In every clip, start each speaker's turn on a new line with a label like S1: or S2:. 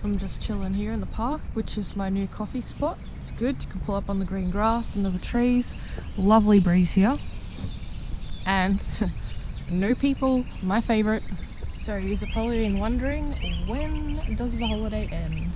S1: I'm just chilling here in the park, which is my new coffee spot. It's good, you can pull up on the green grass under the trees. Lovely breeze here. And no people, my favourite. So you're probably been wondering, when does the holiday end?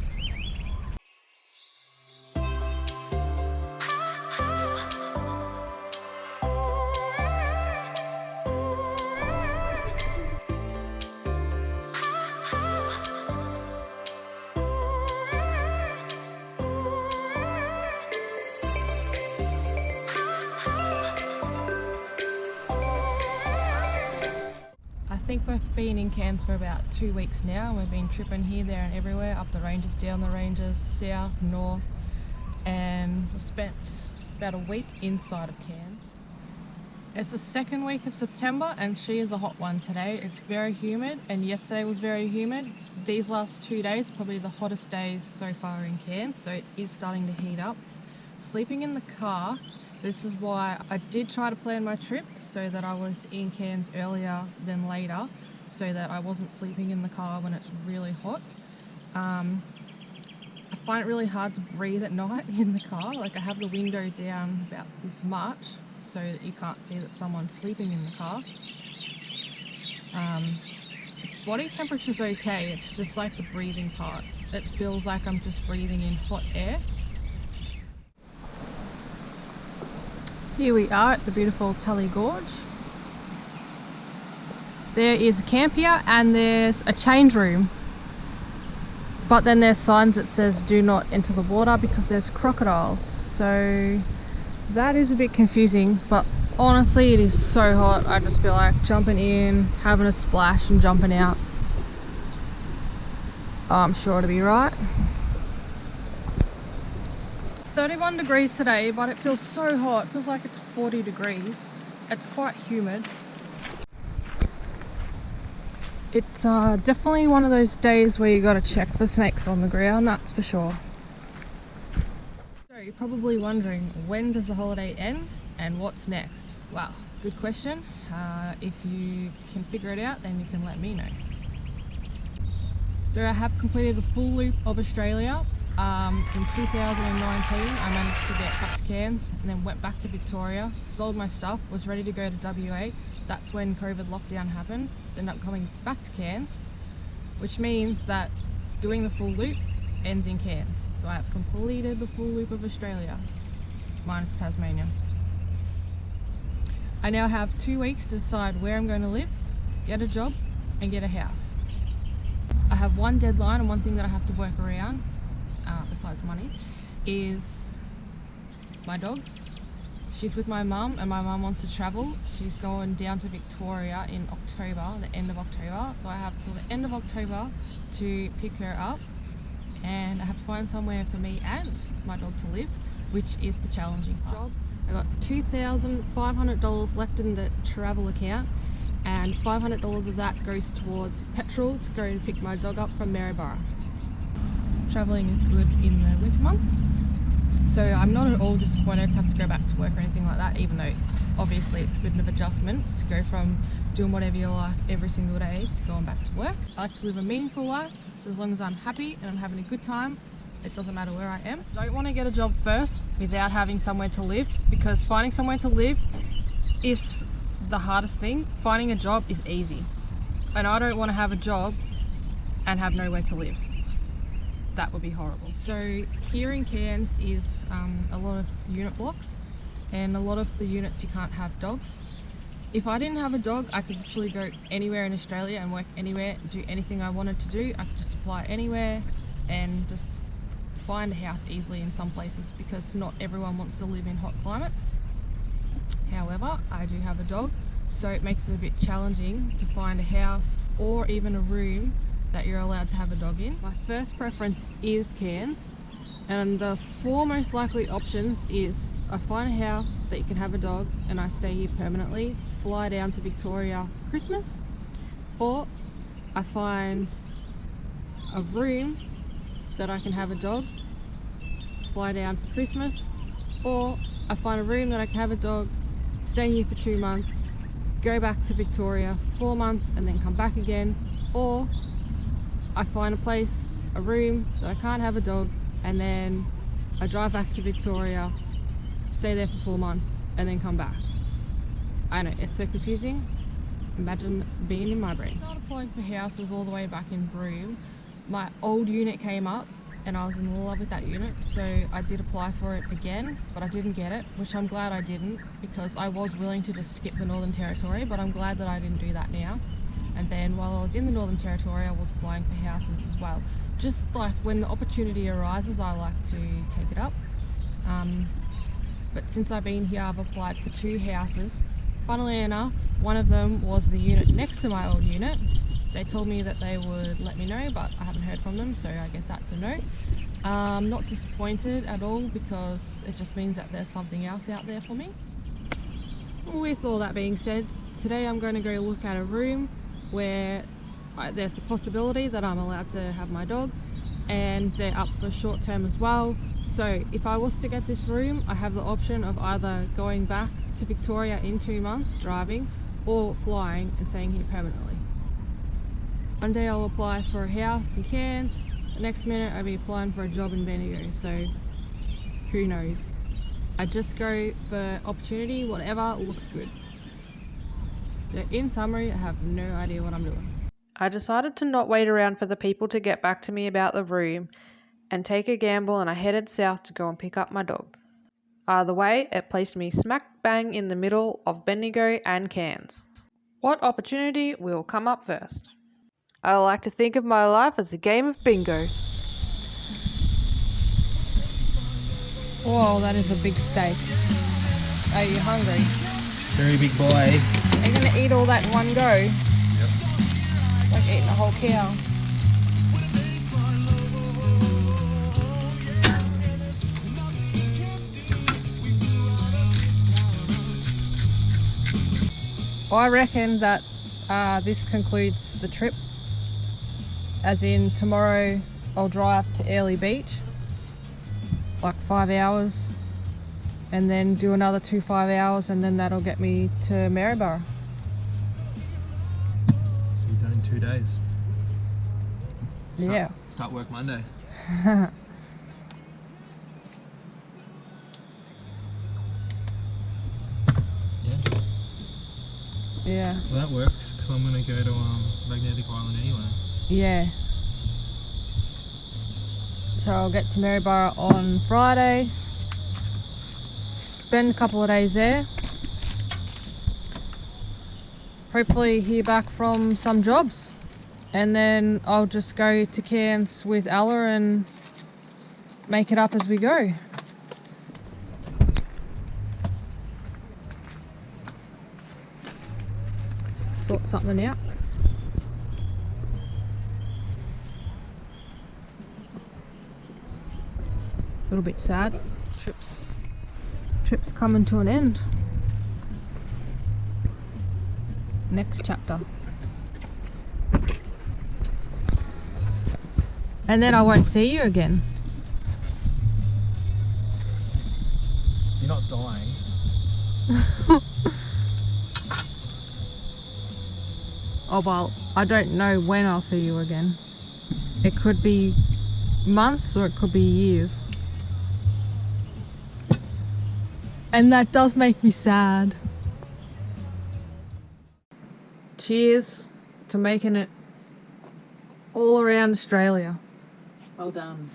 S1: I think we've been in Cairns for about 2 weeks now, and we've been tripping here, there and everywhere, up the ranges, down the ranges, south, north, and we've spent about a week inside of Cairns. It's the second week of September and she is a hot one today. It's very humid, and yesterday was very humid. These last 2 days are probably the hottest days so far in Cairns, so it is starting to heat up. Sleeping in the car, this is why I did try to plan my trip so that I was in Cairns earlier than later, so that I wasn't sleeping in the car when it's really hot. I find it really hard to breathe at night in the car. Like, I have the window down about this much so that you can't see that someone's sleeping in the car. Body temperature's okay, it's just like the breathing part. It feels like I'm just breathing in hot air. Here we are at the beautiful Tully Gorge. There is a camp here and there's a change room. But then there's signs that says do not enter the water because there's crocodiles. So that is a bit confusing, but honestly it is so hot. I just feel like jumping in, having a splash and jumping out. I'm sure to be right. 31 degrees today, but it feels so hot. It feels like it's 40 degrees. It's quite humid. It's definitely one of those days where you gotta check for snakes on the ground, that's for sure. So you're probably wondering, when does the holiday end and what's next? Wow, good question. If you can figure it out, then you can let me know. So I have completed the full loop of Australia. In 2019 I managed to get back to Cairns and then went back to Victoria, sold my stuff, was ready to go to WA. That's when COVID lockdown happened, so ended up coming back to Cairns, which means that doing the full loop ends in Cairns. So I have completed the full loop of Australia, minus Tasmania. I now have 2 weeks to decide where I'm going to live, get a job and get a house. I have one deadline and one thing that I have to work around, besides money, is my dog. She's with my mum and my mum wants to travel. She's going down to Victoria in October, the end of October. So I have till the end of October to pick her up, and I have to find somewhere for me and my dog to live, which is the challenging part. I got $2,500 left in the travel account, and $500 of that goes towards petrol to go and pick my dog up from Maryborough. Travelling is good in the winter months, so I'm not at all disappointed to have to go back to work or anything like that, even though obviously it's a bit of an adjustment to go from doing whatever you like every single day to going back to work. I like to live a meaningful life, so as long as I'm happy and I'm having a good time, it doesn't matter where I am. Don't want to get a job first without having somewhere to live, because finding somewhere to live is the hardest thing. Finding a job is easy, and I don't want to have a job and have nowhere to live. That would be horrible. So here in Cairns is a lot of unit blocks, and a lot of the units you can't have dogs. If I didn't have a dog, I could literally go anywhere in Australia and work anywhere, do anything I wanted to do. I could just apply anywhere and just find a house easily in some places, because not everyone wants to live in hot climates. However, I do have a dog, so it makes it a bit challenging to find a house or even a room that you're allowed to have a dog in. My first preference is Cairns, and the four most likely options is I find a house that you can have a dog and I stay here permanently, fly down to Victoria for Christmas, or I find a room that I can have a dog, fly down for Christmas, or I find a room that I can have a dog, stay here for 2 months, go back to Victoria for 4 months and then come back again, or I find a place, a room that I can't have a dog, and then I drive back to Victoria, stay there for 4 months, and then come back. I know, it's so confusing. Imagine being in my brain. I started applying for houses all the way back in Broome. My old unit came up and I was in love with that unit, so I did apply for it again, but I didn't get it, which I'm glad I didn't, because I was willing to just skip the Northern Territory, but I'm glad that I didn't do that now. And then while I was in the Northern Territory, I was applying for houses as well. Just like when the opportunity arises, I like to take it up. But since I've been here, I've applied for 2 houses. Funnily enough, one of them was the unit next to my old unit. They told me that they would let me know, but I haven't heard from them, so I guess that's a no. I'm not disappointed at all, because it just means that there's something else out there for me. With all that being said, today I'm going to go look at a room where there's a possibility that I'm allowed to have my dog, and they're up for short term as well. So if I was to get this room, I have the option of either going back to Victoria in 2 months driving, or flying and staying here permanently. One day I'll apply for a house in Cairns, the next minute I'll be applying for a job in Bendigo, so who knows. I just go for opportunity, whatever looks good. So in summary, I have no idea what I'm doing. I decided to not wait around for the people to get back to me about the room and take a gamble, and I headed south to go and pick up my dog. Either way, it placed me smack bang in the middle of Bendigo and Cairns. What opportunity will come up first? I like to think of my life as a game of bingo. Whoa, that is a big steak. Are you hungry?
S2: Very big boy.
S1: Are you going to eat all that in one go?
S2: Yep.
S1: Like eating a whole cow. I reckon that this concludes the trip. As in, tomorrow I'll drive to Airlie Beach, like 5 hours, and then do another 5 hours, and then that'll get me to Maryborough.
S2: So you're done in 2 days?
S1: Yeah.
S2: Start work Monday. Yeah.
S1: Yeah.
S2: Well, that works, because I'm going to go to Magnetic Island anyway.
S1: Yeah. So I'll get to Maryborough on Friday, spend a couple of days there, hopefully hear back from some jobs, and then I'll just go to Cairns with Ella and make it up as we go. Sort something out. A little bit sad. Trip's coming to an end. Next chapter. And then I won't see you again.
S2: You're not dying.
S1: Oh well, I don't know when I'll see you again. It could be months or it could be years. And that does make me sad. Cheers to making it all around Australia.
S3: Well done.